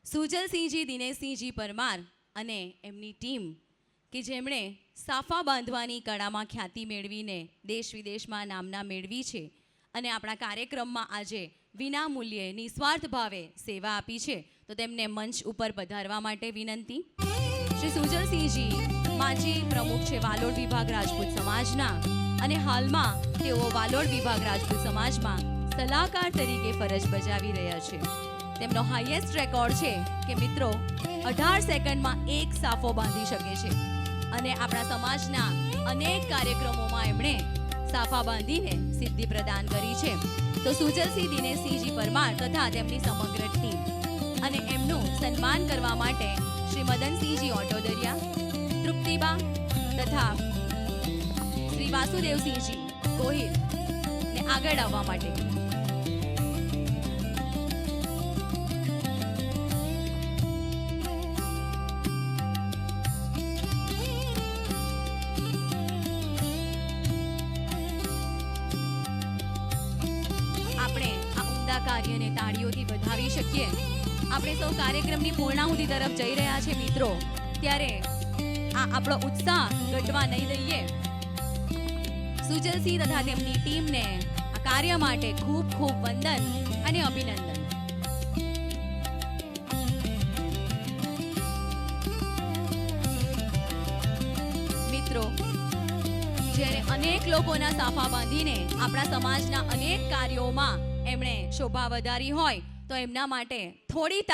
સુજલસિંહજી દિનેશસિંહજી પરમાર અને એમની ટીમ કે જેમણે સાફા બાંધવાની કળામાં ખ્યાતિ મેળવીને દેશ વિદેશમાં નામના મેળવી છે અને આપણા કાર્યક્રમમાં આજે વિના મૂલ્યે નિસ્વાર્થ ભાવે સેવા આપી છે, તો તેમને મંચ ઉપર પધારવા માટે વિનંતી. શ્રી સુજલસિંહજી માજી પ્રમુખ છે વાલોડ વિભાગ રાજપૂત સમાજના અને હાલમાં તેઓ વાલોડ વિભાગ રાજપૂત સમાજમાં સલાહકાર તરીકે ફરજ બજાવી રહ્યા છે. તેમનો હાઈએસ્ટ રેકોર્ડ છે કે મિત્રો 18 સેકન્ડમાં એક સાફો બાંધી શકે છે અને આપણા સમાજના અનેક કાર્યક્રમોમાં એમણે સાફા બાંધીને સિદ્ધિ પ્રદાન કરી છે. તો સુજલસિંહ દિનેશસિંહજી પરમાર તથા તેમની સમગ્ર ટીમ અને એમનું સન્માન કરવા માટે શ્રી મદનસિંહજી ઓટોદરિયા, તૃપ્તિબા તથા શ્રી વાસુદેવસિંહજી ગોહિલ ને આગળ આવવા માટે કાર્યને તાળીઓથી વધાવી શકીએ. આપણે સૌ કાર્યક્રમની પૂર્ણાહુતિ તરફ જઈ રહ્યા છે મિત્રો, ત્યારે આ આપણો ઉત્સાહ ઘટવા નહીં દઈએ. સુજલસિંહ તથા તેમની ટીમને આ કાર્ય માટે ખૂબ ખૂબ વંદન અને અભિનંદન. મિત્રો, જ્યારે અનેક લોકોના સાફા બાંધીને આપણા સમાજના અનેક કાર્યોમાં એમણે શોભા વધારી હોય તો એમના માટે થોડી